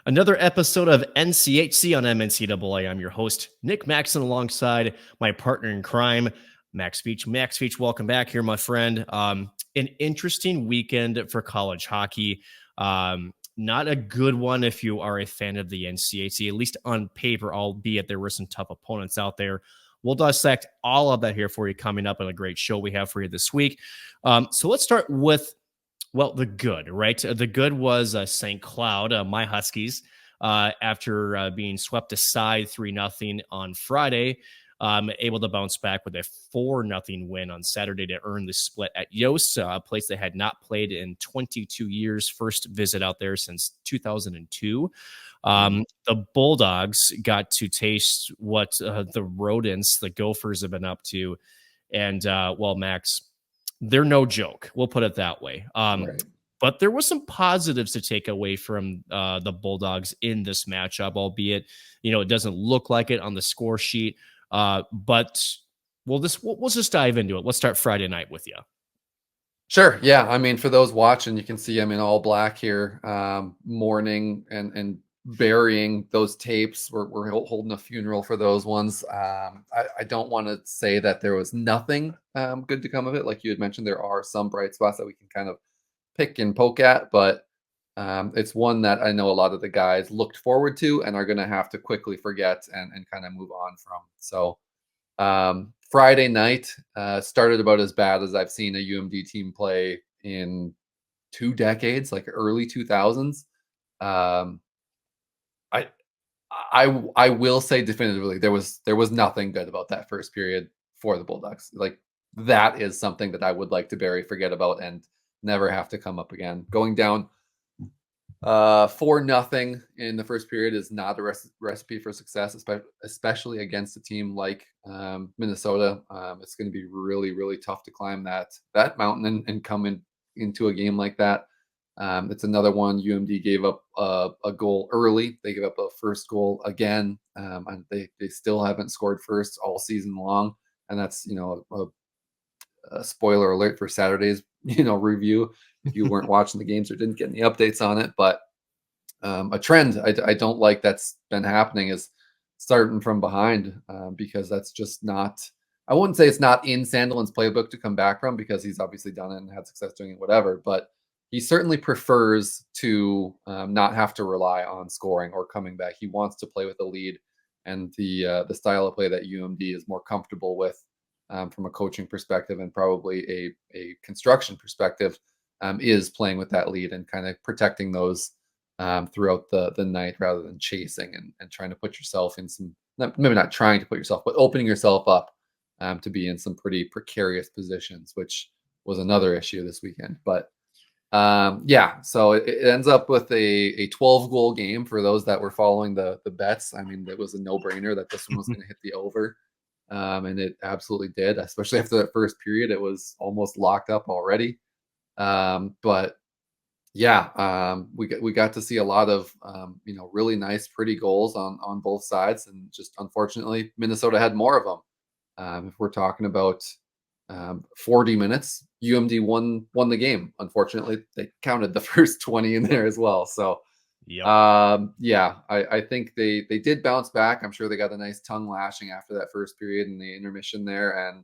Another episode of NCHC on MNCAA. I'm your host, Nick Maxson, alongside my partner in crime, Max Veech. Max Veech, welcome back here, my friend. An interesting weekend for college hockey. Not a good one if you are a fan of the NCHC, at least on paper, albeit there were some tough opponents out there. We'll dissect all of that here for you coming up on a great show we have for you this week. So let's start with the good, right? The good was St. Cloud, my Huskies, after being swept aside 3-0 on Friday, able to bounce back with a 4-0 win on Saturday to earn the split at Yost, a place they had not played in 22 years. First visit out there since 2002. The Bulldogs got to taste what the rodents, the Gophers, have been up to. And, Max, they're no joke. We'll put it that way. Right. But there was some positives to take away from the Bulldogs in this matchup, albeit, it doesn't look like it on the score sheet. But we'll just dive into it. Let's start Friday night with you. Sure. Yeah. I mean, for those watching, you can see I'm in all black here, mourning and burying those tapes. We're holding a funeral for those ones. I don't want to say that there was nothing good to come of it. Like you had mentioned, there are some bright spots that we can kind of pick and poke at, but it's one that I know a lot of the guys looked forward to and are going to have to quickly forget and kind of move on from. So Friday night started about as bad as I've seen a UMD team play in 2 decades, like early 2000s. I will say definitively there was nothing good about that first period for the Bulldogs. Like that is something that I would like to forget about and never have to come up again. Going down 4-0 in the first period is not a recipe for success, especially against a team like Minnesota. It's going to be really, really tough to climb that mountain and come into a game like that. It's another one. UMD gave up a goal early. They gave up a first goal again, and they still haven't scored first all season long. And that's a spoiler alert for Saturday's review. If you weren't watching the games or didn't get any updates on it, but a trend I don't like that's been happening is starting from behind because that's just not. I wouldn't say it's not in Sandelin's playbook to come back from because he's obviously done it and had success doing it, whatever. But he certainly prefers to not have to rely on scoring or coming back. He wants to play with a lead, and the style of play that UMD is more comfortable with from a coaching perspective and probably a construction perspective is playing with that lead and kind of protecting those throughout the night rather than chasing and trying to put yourself in some, maybe not trying to put yourself, but opening yourself up to be in some pretty precarious positions, which was another issue this weekend. But so it ends up with a 12-goal game for those that were following the bets. I mean, it was a no-brainer that this one was going to hit the over. And it absolutely did, especially after that first period. It was almost locked up already. But yeah, we got to see a lot of really nice, pretty goals on both sides, and just unfortunately, Minnesota had more of them. If we're talking about 40 minutes, UMD won the game. Unfortunately, they counted the first 20 in there as well. So. Yep. I think they did bounce back. I'm sure they got a nice tongue lashing after that first period and the intermission there,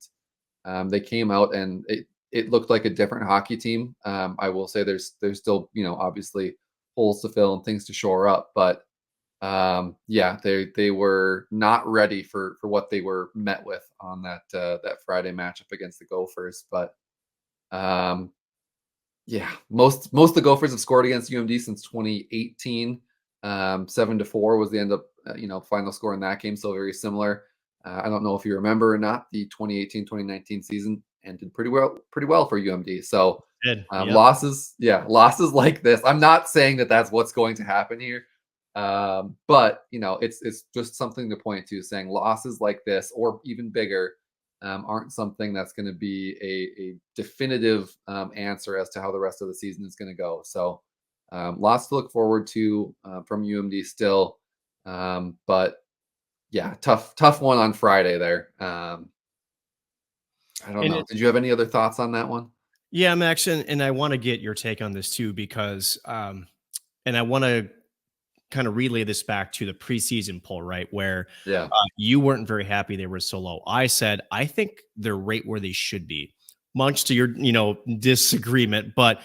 and they came out and it looked like a different hockey team. I will say there's still obviously holes to fill and things to shore up, but they were not ready for what they were met with on that Friday matchup against the Gophers, but. Most of the Gophers have scored against UMD since 2018. 7-4 was the end up, final score in that game. So very similar. I don't know if you remember or not, the 2018-2019 season ended pretty well for UMD. So losses like this. I'm not saying that that's what's going to happen here, but it's just something to point to, saying losses like this or even bigger aren't something that's going to be a definitive answer as to how the rest of the season is going to go. So lots to look forward to from UMD still. But yeah, tough one on Friday there. I don't know. Did you have any other thoughts on that one? Yeah, Max, and I want to get your take on this too, because and I want to kind of relay this back to the preseason poll, right? Where Yeah. you weren't very happy they were so low. I said, I think they're right where they should be, much to your, disagreement. But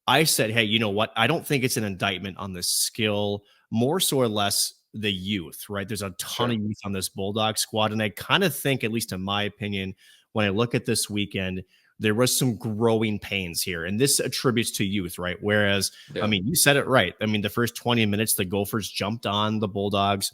I said, hey, you know what? I don't think it's an indictment on the skill, more so or less the youth, right? There's a ton of Sure. youth on this Bulldog squad. And I kind of think, at least in my opinion, when I look at this weekend, there was some growing pains here. And this attributes to youth, right? Whereas, I Yeah. mean, you said it right. I mean, the first 20 minutes, the Gophers jumped on the Bulldogs.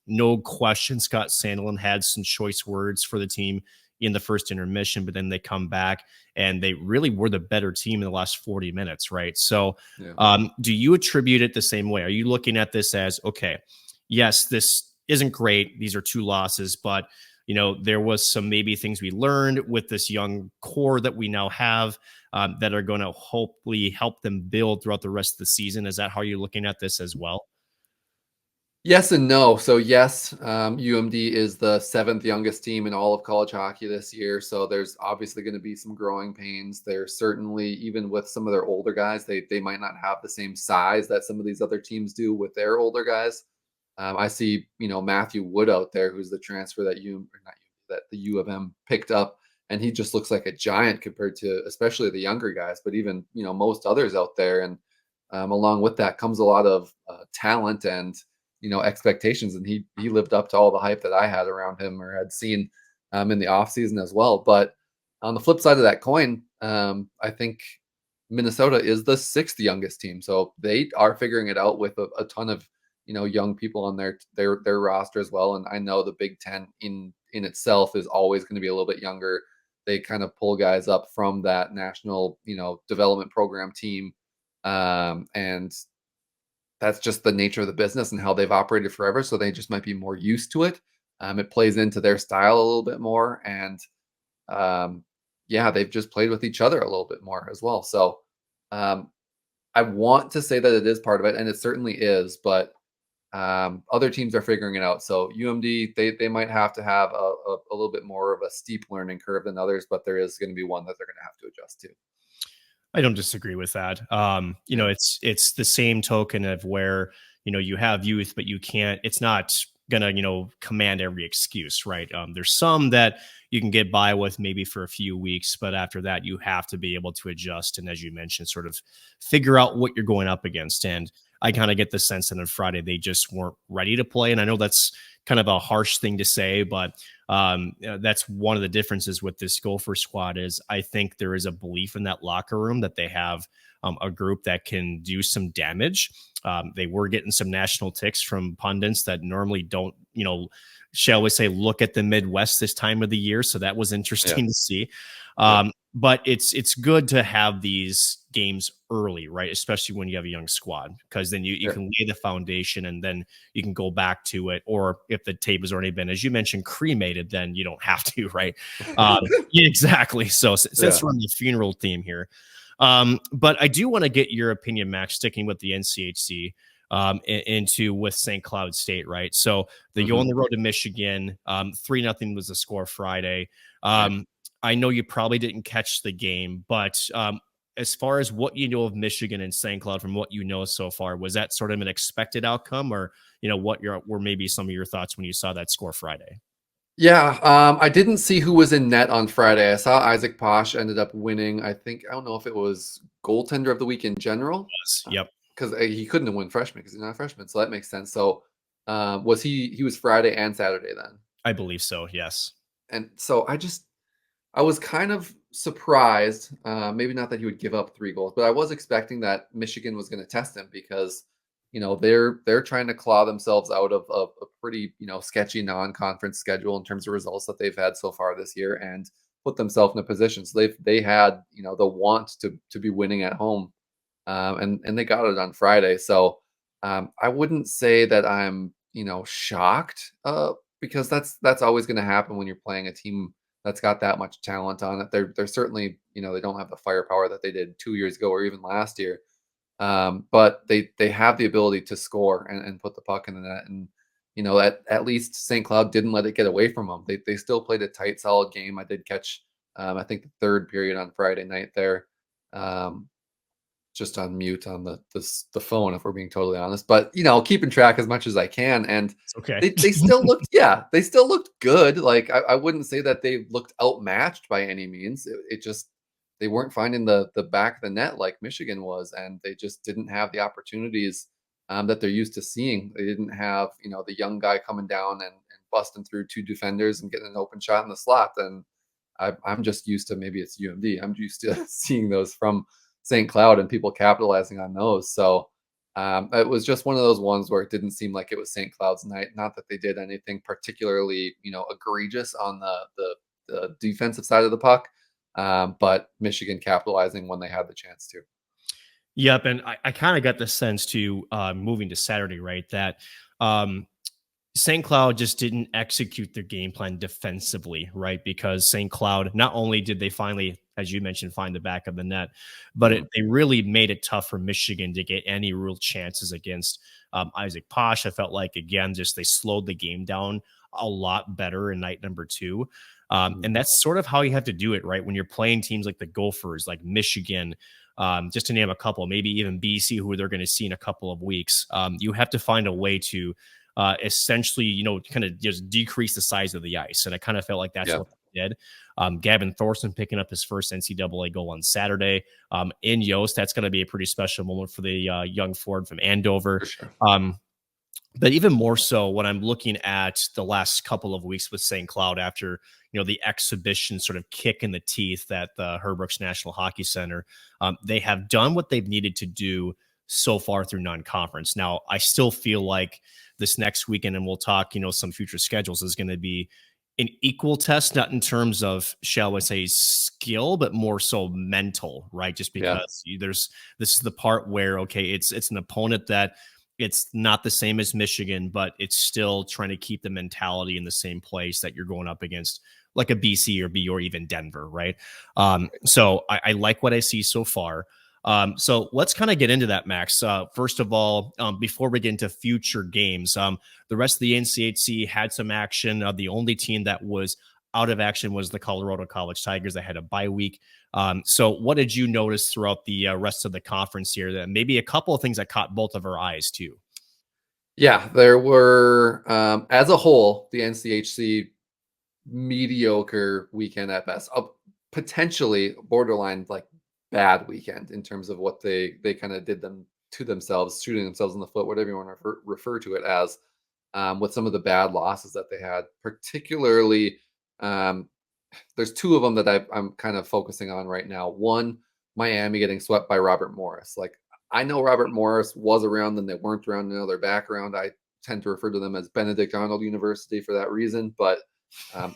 No question, Scott Sandelin had some choice words for the team in the first intermission, but then they come back and they really were the better team in the last 40 minutes, right? So, Yeah. do you attribute it the same way? Are you looking at this as, okay, yes, this isn't great. These are two losses, but there was some maybe things we learned with this young core that we now have that are going to hopefully help them build throughout the rest of the season. Is that how you're looking at this as well? Yes and no. So yes, UMD is the seventh youngest team in all of college hockey this year. So there's obviously going to be some growing pains. There's certainly, even with some of their older guys, they might not have the same size that some of these other teams do with their older guys. I see, Matthew Wood out there, who's the transfer that or not that the U of M picked up, and he just looks like a giant compared to especially the younger guys, but even most others out there. And along with that comes a lot of talent and expectations, and he lived up to all the hype that I had around him or had seen in the offseason as well. But on the flip side of that coin, I think Minnesota is the sixth youngest team, so they are figuring it out with a ton of young people on their roster as well. And I know the Big Ten in itself is always going to be a little bit younger. They kind of pull guys up from that national development program team, and that's just the nature of the business and how they've operated forever. So they just might be more used to it. It plays into their style a little bit more, and yeah, they've just played with each other a little bit more as well. So um, I want to say that it is part of it, and it certainly is. But other teams are figuring it out. So UMD, they might have to have a little bit more of a steep learning curve than others, but there is going to be one that they're going to have to adjust to. I don't disagree with that. Yeah, It's the same token of where, you have youth, but you can't, it's not gonna, command every excuse, right? There's some that you can get by with maybe for a few weeks, but after that, you have to be able to adjust. And as you mentioned, sort of figure out what you're going up against. And I kind of get the sense that on Friday, they just weren't ready to play. And I know that's kind of a harsh thing to say, but that's one of the differences with this Gopher squad is I think there is a belief in that locker room that they have a group that can do some damage. They were getting some national ticks from pundits that normally don't, shall we say, look at the Midwest this time of the year. So that was yeah, interesting to see. yeah, But it's good to have these games early, right? Especially when you have a young squad, because then you yeah, can lay the foundation and then you can go back to it. Or if the tape has already been, as you mentioned, cremated, then you don't have to, right? Yeah, exactly. So since yeah. we're on the funeral theme here, but I do want to get your opinion, Max, sticking with the NCHC into with St. Cloud State, right? So they go on Hmm. the road to Michigan. 3-0 was the score Friday. Right. I know you probably didn't catch the game, but as far as what you know of Michigan and St. Cloud from what you know so far, was that sort of an expected outcome, or what were maybe some of your thoughts when you saw that score Friday? Yeah, I didn't see who was in net on Friday. I saw Isaac Posh ended up winning. I don't know if it was goaltender of the week in general, Yep, because he couldn't have won freshman because he's not a freshman, so that makes sense. So was he was Friday and Saturday then? I believe so. Yes. And so I was kind of surprised, maybe not that he would give up 3 goals, but I was expecting that Michigan was gonna test him because, they're trying to claw themselves out of a pretty, sketchy non-conference schedule in terms of results that they've had so far this year and put themselves in a position. So they had, the want to be winning at home, and they got it on Friday. So, I wouldn't say that I'm, shocked, because that's always gonna happen when you're playing a team that's got that much talent on it. They're certainly, they don't have the firepower that they did 2 years ago or even last year. But they have the ability to score and put the puck in the net. And at least St. Cloud didn't let it get away from them. They still played a tight, solid game. I did catch I think the third period on Friday night there. Um, just on mute on the phone, if we're being totally honest. But keeping track as much as I can, and It's okay. they still looked, yeah, they still looked good. Like I wouldn't say that they looked outmatched by any means. It just they weren't finding the back of the net like Michigan was, and they just didn't have the opportunities that they're used to seeing. They didn't have the young guy coming down and busting through two defenders and getting an open shot in the slot. And I'm just used to, maybe it's UMD. I'm used to seeing those from St. Cloud and people capitalizing on those. So it was just one of those ones where it didn't seem like it was St. Cloud's night. Not that they did anything particularly, egregious on the defensive side of the puck, but Michigan capitalizing when they had the chance to. Yep, and I kind of got the sense too, moving to Saturday, right, that St. Cloud just didn't execute their game plan defensively, right? Because St. Cloud, not only did they finally, as you mentioned, find the back of the net, but Mhm. they really made it tough for Michigan to get any real chances against Isaac Posh. I felt like, again, just they slowed the game down a lot better in night number two. Mhm. And that's sort of how you have to do it, right? When you're playing teams like the Gophers, like Michigan, just to name a couple, maybe even BC, who they're going to see in a couple of weeks. You have to find a way to essentially, kind of just decrease the size of the ice. And I kind of felt like that's Yeah, what they did. Gavin Thorson picking up his first NCAA goal on Saturday in Yost. That's going to be a pretty special moment for the young Ford from Andover. for sure. But even more so when I'm looking at the last couple of weeks with St. Cloud after, the exhibition sort of kick in the teeth at the Herbrooks National Hockey Center, they have done what they've needed to do so far through non-conference. Now, I still feel like this next weekend, and we'll talk, some future schedules, is going to be an equal test, not in terms of, shall I say, skill, but more so mental, right? Just Yeah, because this is the part where, okay, it's an opponent that it's not the same as Michigan, but it's still trying to keep the mentality in the same place that you're going up against, like a BC or B or even Denver, right? So I like what I see so far. So let's kind of get into that, Max. First of all, before we get into future games, the rest of the NCHC had some action. The only team that was out of action was the Colorado College Tigers. That had a bye week. So what did you notice throughout the rest of the conference here? That maybe a couple of things that caught both of our eyes too. yeah. There were, as a whole, the NCHC mediocre weekend at best. Potentially borderline like bad weekend in terms of what they kind of did them to themselves, shooting themselves in the foot, whatever you want to refer to it as, with some of the bad losses that they had. Particularly, um, there's two of them that I'm kind of focusing on right now. One, Miami getting swept by Robert Morris. Like, I know Robert Morris was around, and they weren't around. Now they're back around. I tend to refer to them as Benedict Arnold University for that reason. But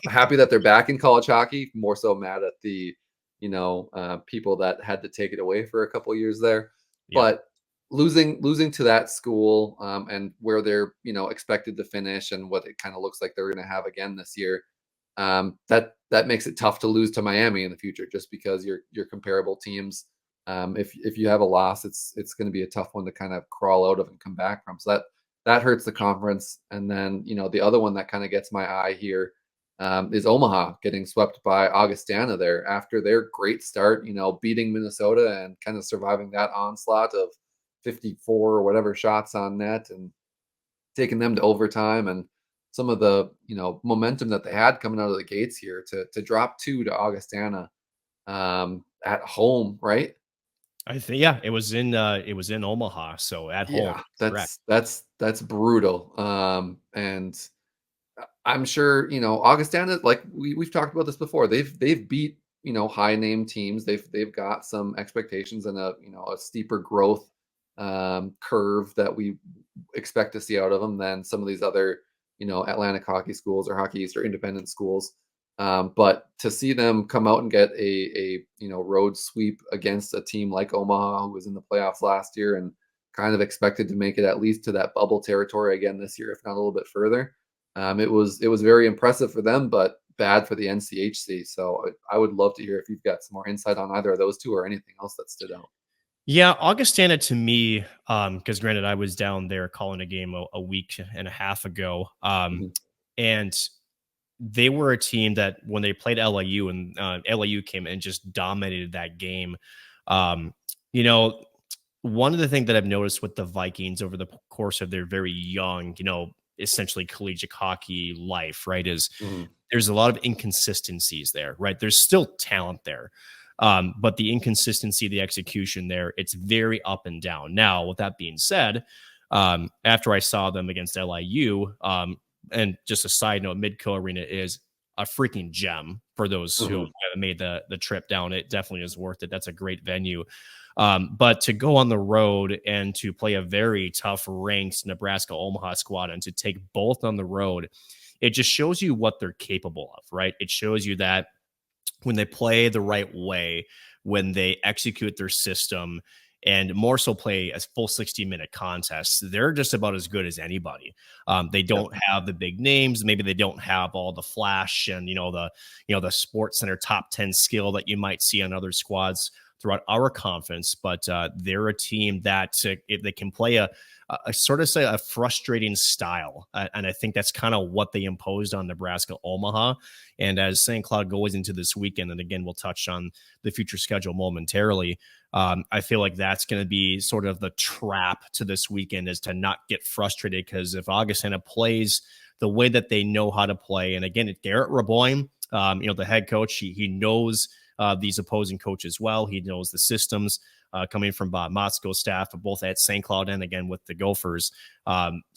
happy that they're back in college hockey. More so mad at the people that had to take it away for a couple years there. Yep. But losing to that school, and where they're expected to finish, and what it kind of looks like they're going to have again this year, that makes it tough to lose to Miami in the future, just because your comparable teams. If you have a loss, it's going to be a tough one to kind of crawl out of and come back from. So that hurts the conference. And then the other one that kind of gets my eye here, is Omaha getting swept by Augustana there after their great start. Beating Minnesota and kind of surviving that onslaught of 54 or whatever shots on net, and taking them to overtime, and some of the momentum that they had coming out of the gates here to drop two to Augustana, at home, right? I think, yeah, it was in Omaha, so at home. Yeah, Correct. that's brutal. And I'm sure Augustana, like we've talked about this before. They've beat high name teams. They've got some expectations and a steeper growth curve that we expect to see out of them than some of these other Atlantic hockey schools or Hockey East or independent schools. But to see them come out and get a road sweep against a team like Omaha, who was in the playoffs last year and kind of expected to make it at least to that bubble territory again this year, if not a little bit further. It was very impressive for them, but bad for the NCHC. So I would love to hear if you've got some more insight on either of those two or anything else that stood out. Yeah, Augustana to me, because granted, I was down there calling a game a week and a half ago, Mhm. and they were a team that when they played LIU and LIU came and just dominated that game. Um, you know, one of the things that I've noticed with the Vikings over the course of their very young, essentially collegiate hockey life, right, is Mhm. there's a lot of inconsistencies there, right? There's still talent there. But the inconsistency, the execution there, it's very up and down. Now, with that being said, after I saw them against LIU, and just a side note, Midco Arena is a freaking gem for those who Mhm. haven't made the trip down. It definitely is worth it. That's a great venue. But to go on the road and to play a very tough ranked Nebraska Omaha squad and to take both on the road, it just shows you what they're capable of, right? It shows you that when they play the right way, when they execute their system, and more so play a full 60-minute contest, they're just about as good as anybody. They Yep. don't have the big names. Maybe they don't have all the flash and the Sports Center top 10 skill that you might see on other squads throughout our conference. But they're a team that if they can play a sort of say a frustrating style, and I think that's kind of what they imposed on Nebraska Omaha. And as St. Cloud goes into this weekend, and again, we'll touch on the future schedule momentarily, I feel like that's going to be sort of the trap to this weekend, is to not get frustrated, because if Augustana plays the way that they know how to play, and again, Garrett Raboyne, the head coach, he knows these opposing coaches well. He knows the systems coming from Bob Motzko's staff, both at St. Cloud and again with the Gophers.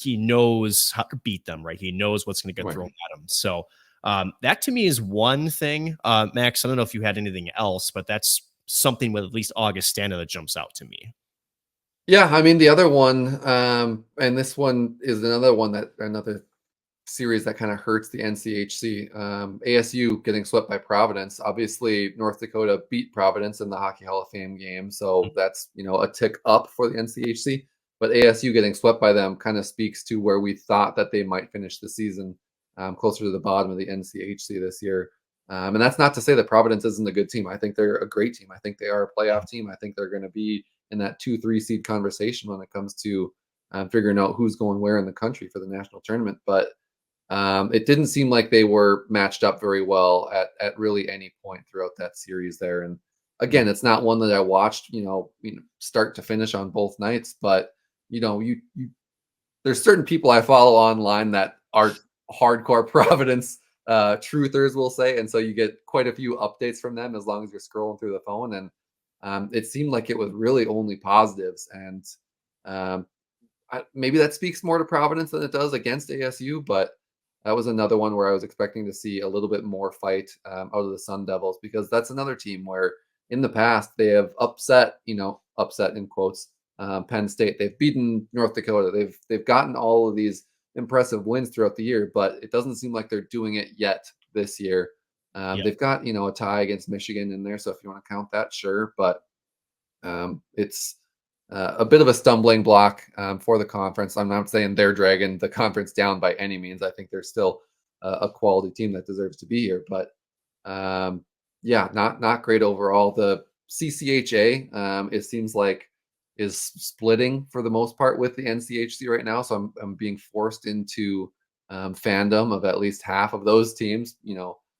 He knows how to beat them, right? He knows what's going to get Right. thrown at him. So that to me is one thing. Max, I don't know if you had anything else, but that's something with at least Augustana that jumps out to me. Yeah, I mean the other one, and this one is another series that kind of hurts the NCHC. ASU getting swept by Providence. Obviously, North Dakota beat Providence in the Hockey Hall of Fame game, so that's a tick up for the NCHC. But ASU getting swept by them kind of speaks to where we thought that they might finish the season, closer to the bottom of the NCHC this year. And that's not to say that Providence isn't a good team. I think they're a great team. I think they are a playoff team. I think they're going to be in that 2-3 seed conversation when it comes to figuring out who's going where in the country for the national tournament. But it didn't seem like they were matched up very well at really any point throughout that series there. And again, it's not one that I watched, start to finish on both nights. But you there's certain people I follow online that are hardcore Providence truthers, we'll say, and so you get quite a few updates from them as long as you're scrolling through the phone. And it seemed like it was really only positives. And um, maybe that speaks more to Providence than it does against ASU, but that was another one where I was expecting to see a little bit more fight out of the Sun Devils, because that's another team where in the past they have upset in quotes, Penn State. They've beaten North Dakota. They've gotten all of these impressive wins throughout the year, but it doesn't seem like they're doing it yet this year. Yeah. They've got a tie against Michigan in there, so if you want to count that, sure, but it's a bit of a stumbling block for the conference. I'm not saying they're dragging the conference down by any means. I think they're still a quality team that deserves to be here. But yeah, not great overall. The CCHA, it seems like, is splitting for the most part with the NCHC right now. So I'm being forced into fandom of at least half of those teams.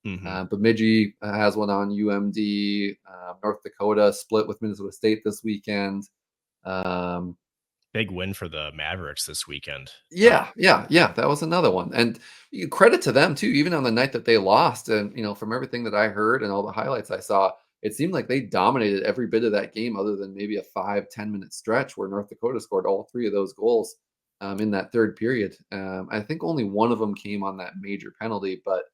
Bemidji has one on UMD. North Dakota split with Minnesota State this weekend. Big win for the Mavericks this weekend. Yeah, that was another one, and credit to them too. Even on the night that they lost, and from everything that I heard and all the highlights I saw, it seemed like they dominated every bit of that game, other than maybe a 5-10 minute stretch where North Dakota scored all three of those goals in that third period. I think only one of them came on that major penalty, but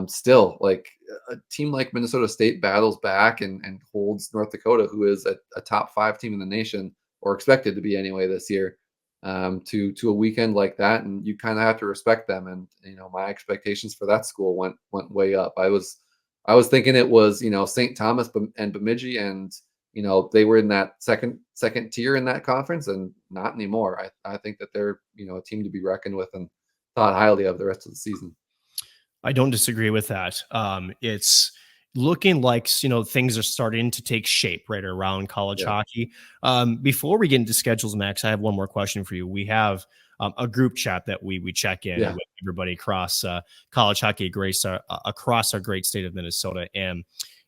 still, like, a team like Minnesota State battles back and holds North Dakota, who is a top 5 team in the nation, or expected to be anyway this year, to a weekend like that. And you kind of have to respect them. And my expectations for that school went way up. I was thinking it was St. Thomas and Bemidji, and they were in that second tier in that conference, and not anymore. I think that they're a team to be reckoned with and thought highly of the rest of the season. I don't disagree with that. It's looking like things are starting to take shape right around college Yeah. hockey. Before we get into schedules, Max, I have one more question for you. We have a group chat that we check in Yeah. with everybody across college hockey across our great state of Minnesota, and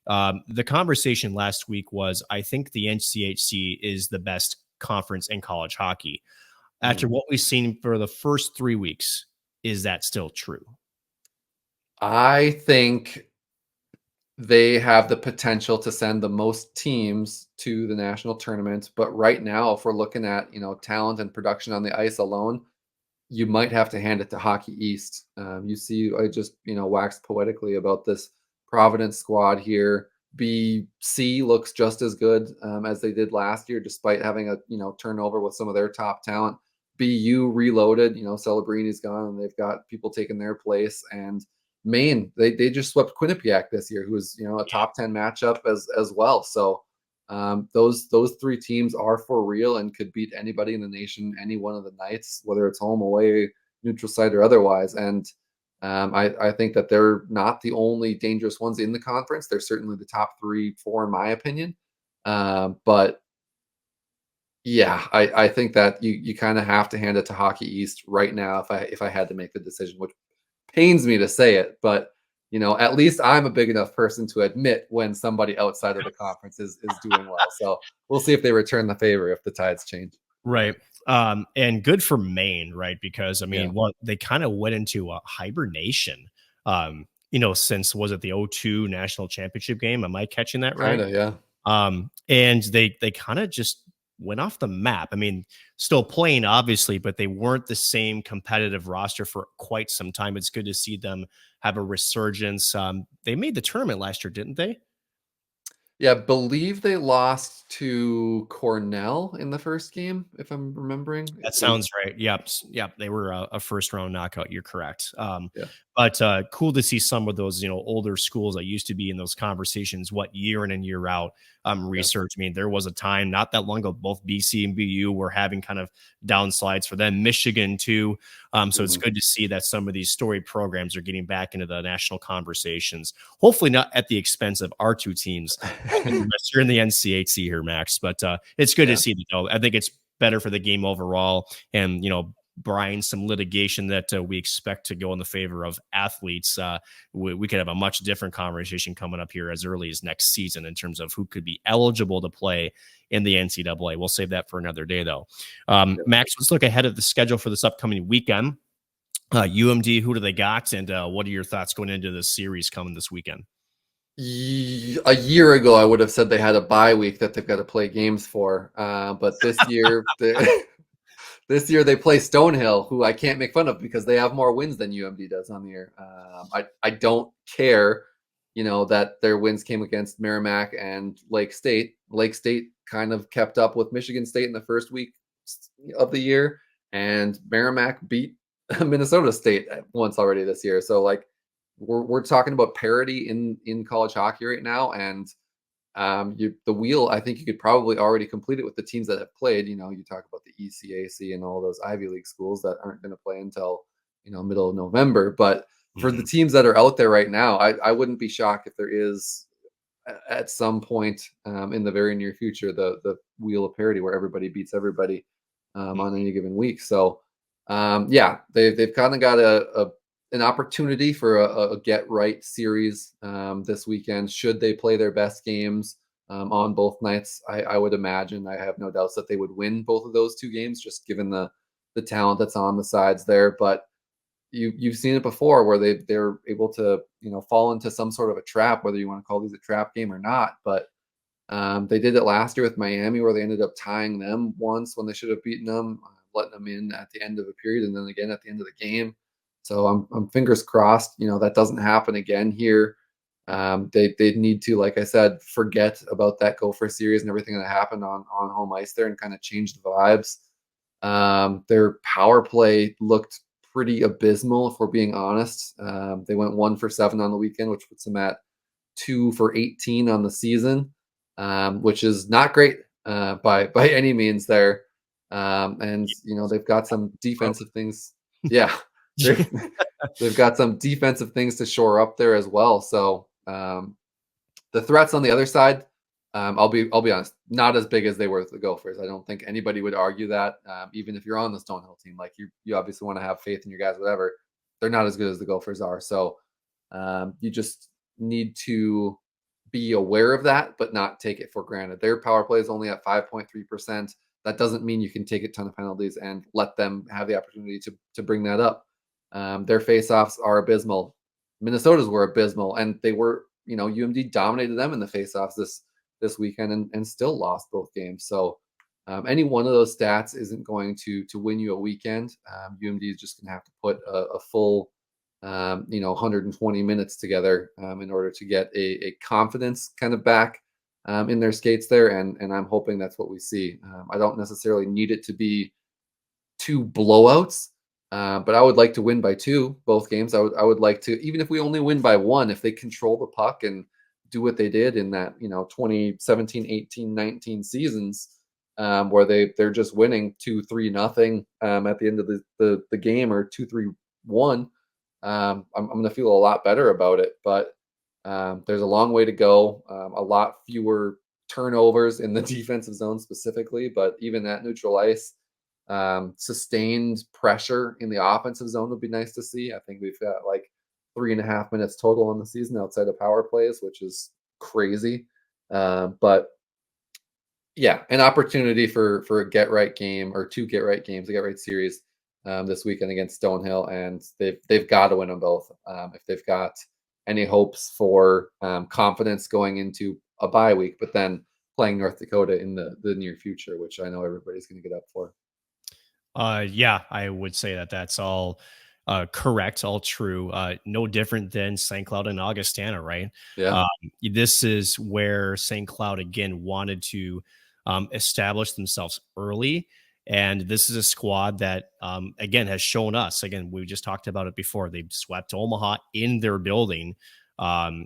The conversation last week was, I think the NCHC is the best conference in college hockey. After what we've seen for the first 3 weeks, is that still true? I think they have the potential to send the most teams to the national tournament. But right now, if we're looking at, talent and production on the ice alone, you might have to hand it to Hockey East. You see, I just, waxed poetically about this Providence squad here. BC looks just as good as they did last year, despite having a, turnover with some of their top talent. BU reloaded, Celebrini's gone and they've got people taking their place. And Maine, they just swept Quinnipiac this year, who was, a top 10 matchup as well. So those three teams are for real and could beat anybody in the nation any one of the nights, whether it's home, away, neutral site, or otherwise. And I think that they're not the only dangerous ones in the conference. They're certainly the top 3-4 in my opinion. But yeah, I think that you kind of have to hand it to Hockey East right now if I had to make the decision, which pains me to say it, but at least I'm a big enough person to admit when somebody outside of the conference is doing well. So we'll see if they return the favor if the tides change. Right. And good for Maine, right? Because I mean, Yeah. they kind of went into a hibernation, since was it the '02 national championship game? Am I catching that right? Kind of, yeah. And they kind of just went off the map. I mean, still playing obviously, but they weren't the same competitive roster for quite some time. It's good to see them have a resurgence. They made the tournament last year, didn't they? Yeah, I believe they lost to Cornell in the first game, if I'm remembering. That sounds right. Yep. Yep. They were a first round knockout. You're correct. Yeah. But cool to see some of those, older schools that used to be in those conversations, year in and year out, research. I mean, there was a time not that long ago, both BC and BU were having kind of downsides for them, Michigan too. So it's good to see that some of these storied programs are getting back into the national conversations, hopefully not at the expense of our two teams. You're in the NCHC here, Max, but it's good to see that though. I think it's better for the game overall. And, Brian, some litigation that we expect to go in the favor of athletes. We could have a much different conversation coming up here as early as next season in terms of who could be eligible to play in the NCAA. We'll save that for another day, though. Max, let's look ahead at the schedule for this upcoming weekend. UMD, who do they got? And what are your thoughts going into this series coming this weekend? A year ago, I would have said they had a bye week that they've got to play games for. But this year, this year they play Stonehill, who I can't make fun of because they have more wins than UMD does on the year. I don't care, that their wins came against Merrimack and Lake State. Lake State kind of kept up with Michigan State in the first week of the year, and Merrimack beat Minnesota State once already this year. So we're talking about parity in college hockey right now, and the wheel, I think you could probably already complete it with the teams that have played. You talk about the ECAC and all those Ivy League schools that aren't going to play until middle of November. But for the teams that are out there right now, I wouldn't be shocked if there is at some point in the very near future the wheel of parity where everybody beats everybody on any given week. So they've kind of got an opportunity for a get right series this weekend. Should they play their best games on both nights, I would imagine, I have no doubts that they would win both of those two games, just given the talent that's on the sides there. But you've seen it before where they're able to fall into some sort of a trap, whether you want to call these a trap game or not. But they did it last year with Miami, where they ended up tying them once when they should have beaten them, letting them in at the end of a period, and then again at the end of the game. So I'm fingers crossed, that doesn't happen again here. They need to, like I said, forget about that Gopher series and everything that happened on home ice there and kind of change the vibes. Their power play looked pretty abysmal, if we're being honest. They went 1 for 7 on the weekend, which puts them at 2 for 18 on the season, which is not great by any means there. And they've got some defensive things. Yeah. They've got some defensive things to shore up there as well. So the threats on the other side, I'll be honest, not as big as they were with the Gophers. I don't think anybody would argue that. Even if you're on the Stonehill team, you obviously want to have faith in your guys, whatever. They're not as good as the Gophers are. So you just need to be aware of that, but not take it for granted. Their power play is only at 5.3%. That doesn't mean you can take a ton of penalties and let them have the opportunity to bring that up. Their faceoffs are abysmal. Minnesota's were abysmal, and they were, UMD dominated them in the faceoffs this weekend and still lost both games. So any one of those stats isn't going to win you a weekend. UMD is just going to have to put a full 120 minutes together in order to get a confidence kind of back in their skates there. And I'm hoping that's what we see. I don't necessarily need it to be 2 blowouts, but I would like to win by 2 both games. I would like to, even if we only win by 1, if they control the puck and do what they did in that 2017, 18, 19 seasons, where they're just winning 2-3-0 at the end of the game, or 2-3-1. I'm going to feel a lot better about it, but there's a long way to go. A lot fewer turnovers in the defensive zone specifically, but even at neutral ice, sustained pressure in the offensive zone would be nice to see. I think we've got like 3.5 minutes total on the season outside of power plays, which is crazy. But yeah, an opportunity for a get right game, or 2 get right games, a get right series this weekend against Stonehill, and they've got to win them both if they've got any hopes for confidence going into a bye week, but then playing North Dakota in the near future, which I know everybody's going to get up for. Yeah, I would say that that's all correct, all true. No different than St. Cloud and Augustana, right? Yeah. Um, this is where St. Cloud again wanted to establish themselves early. And this is a squad that, again, has shown us. Again, we just talked about it before. They swept Omaha in their building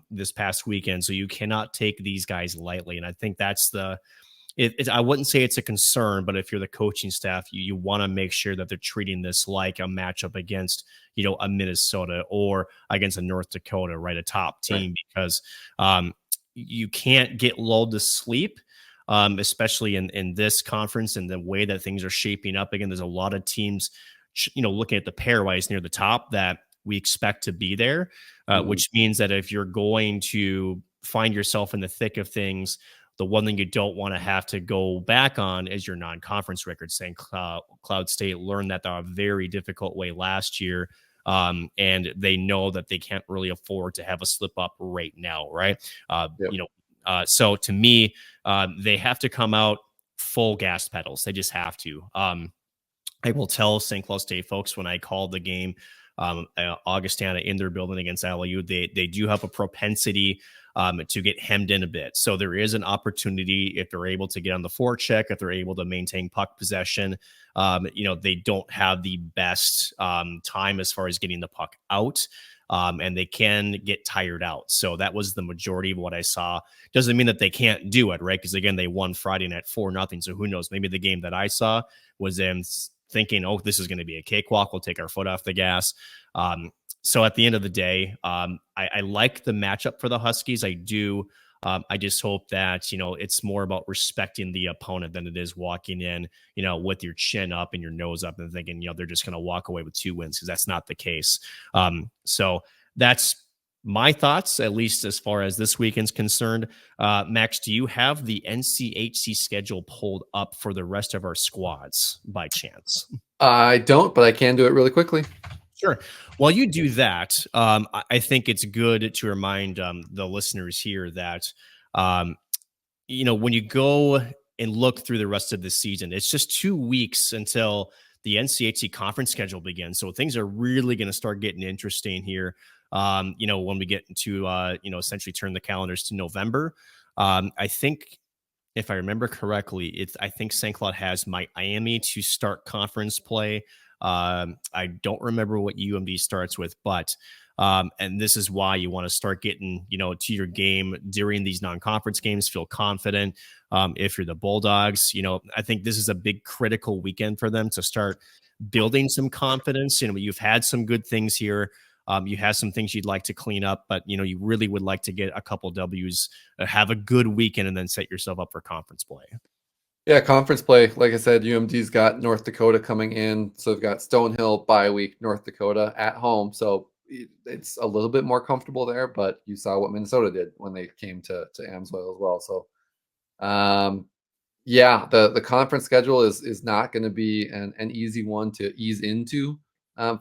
this past weekend. So you cannot take these guys lightly. And I think that's I wouldn't say it's a concern, but if you're the coaching staff, you want to make sure that they're treating this like a matchup against, a Minnesota or against a North Dakota, right? A top team, Right. because you can't get lulled to sleep. Especially in this conference and the way that things are shaping up. Again, there's a lot of teams, looking at the pairwise near the top that we expect to be there, which means that if you're going to find yourself in the thick of things, the one thing you don't want to have to go back on is your non-conference record. Saying Cloud State learned that the very difficult way last year, and they know that they can't really afford to have a slip up right now, right? Yep. So to me, they have to come out full gas pedals. They just have to. I will tell St. Cloud State folks when I called the game, Augustana in their building against LIU, they do have a propensity to get hemmed in a bit. So there is an opportunity if they're able to get on the forecheck, if they're able to maintain puck possession. They don't have the best time as far as getting the puck out. And they can get tired out. So that was the majority of what I saw. Doesn't mean that they can't do it, right? Because again, they won Friday night 4-0. So who knows? Maybe the game that I saw was them thinking, oh, this is going to be a cakewalk. We'll take our foot off the gas. So at the end of the day, I like the matchup for the Huskies. I do. I just hope that, it's more about respecting the opponent than it is walking in, with your chin up and your nose up and thinking, they're just going to walk away with 2 wins, because that's not the case. So that's my thoughts, at least as far as this weekend's concerned. Max, do you have the NCHC schedule pulled up for the rest of our squads by chance? I don't, but I can do it really quickly. Sure. While you do that, I think it's good to remind the listeners here that, when you go and look through the rest of the season, it's just 2 weeks until the NCHC conference schedule begins. So things are really going to start getting interesting here. When we get into, essentially turn the calendars to November. I think, if I remember correctly, I think St. Cloud has Miami to start conference play. I don't remember what UMD starts with, but and this is why you want to start getting, to your game during these non-conference games, feel confident. If you're the Bulldogs, I think this is a big critical weekend for them to start building some confidence. You've had some good things here. You have some things you'd like to clean up, but you really would like to get a couple W's, have a good weekend, and then set yourself up for conference play. Yeah, conference play. Like I said, UMD's got North Dakota coming in. So they've got Stonehill bye week, North Dakota at home. So it's a little bit more comfortable there, but you saw what Minnesota did when they came to Amsoil as well. So yeah, the conference schedule is not going to be an easy one to ease into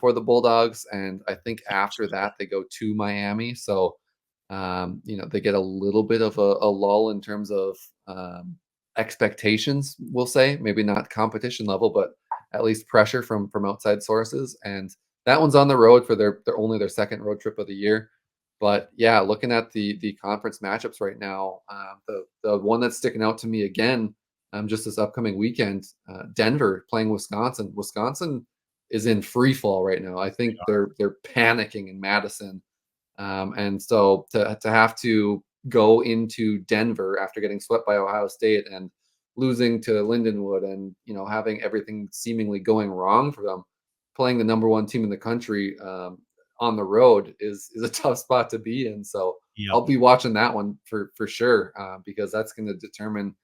for the Bulldogs, and I think after that they go to Miami. So they get a little bit of a lull in terms of expectations. We'll say maybe not competition level, but at least pressure from outside sources. And that one's on the road for their only their second road trip of the year. But yeah, looking at the conference matchups right now, the one that's sticking out to me again, just this upcoming weekend, Denver playing Wisconsin. Wisconsin is in free fall right now. I think they're panicking in Madison, and so to have to go into Denver after getting swept by Ohio State and losing to Lindenwood, and having everything seemingly going wrong for them, playing the number one team in the country on the road is a tough spot to be in. So Yep. I'll be watching that one for sure, because that's going to determine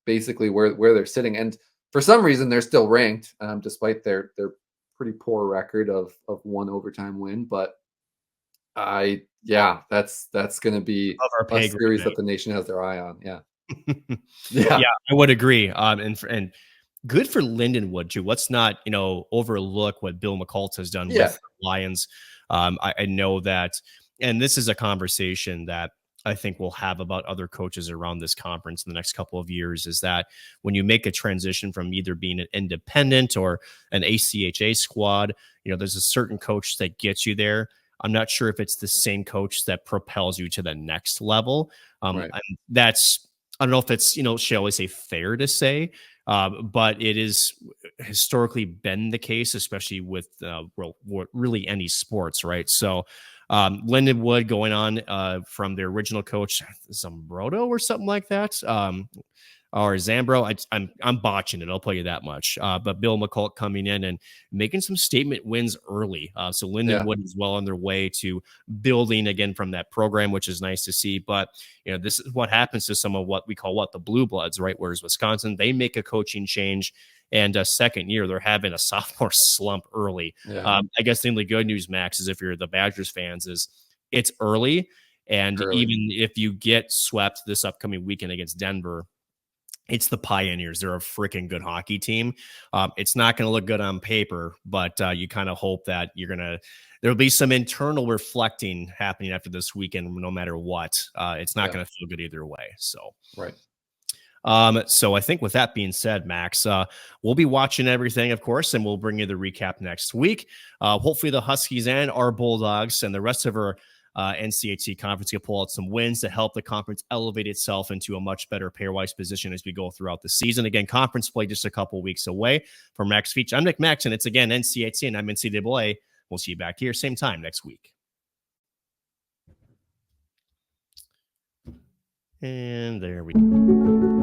basically where they're sitting. And for some reason, they're still ranked despite their pretty poor record of one overtime win. But that's going to be Of our a pay series grade, that the nation has their eye on. Yeah. yeah, Yeah. I would agree. And good for Lindenwood too. Let's not overlook what Bill McCult has done with Yeah. the Lions. I know that, and this is a conversation that I think we'll have about other coaches around this conference in the next couple of years, is that when you make a transition from either being an independent or an ACHA squad, there's a certain coach that gets you there. I'm not sure if it's the same coach that propels you to the next level. Right. And that's, I don't know if it's, shall we say, fair to say, but it is historically been the case, especially with really any sports, right? So Lindenwood going on from their original coach, Zambrodo or something like that, or Zambro. I'm botching it, I'll tell you that much. But Bill McCult coming in and making some statement wins early. So Lindenwood is well on their way to building again from that program, which is nice to see. But this is what happens to some of what we call the blue bloods, right? Whereas Wisconsin, they make a coaching change, and a second year they're having a sophomore slump early. Yeah. I guess the only good news, Max, is if you're the Badgers fans, is it's early. And even if you get swept this upcoming weekend against Denver, it's the Pioneers. They're a freaking good hockey team. It's not going to look good on paper, but you kind of hope that there'll be some internal reflecting happening after this weekend, no matter what. It's not going to feel good either way. So, right. So I think with that being said, Max, we'll be watching everything, of course, and we'll bring you the recap next week. Hopefully the Huskies and our Bulldogs and the rest of our NCHC conference can pull out some wins to help the conference elevate itself into a much better pairwise position as we go throughout the season. Again, conference play just a couple weeks away. For Max Veech, I'm Nick Maxson. It's again NCHC, and I'm NCAA. We'll see you back here same time next week. And there we go.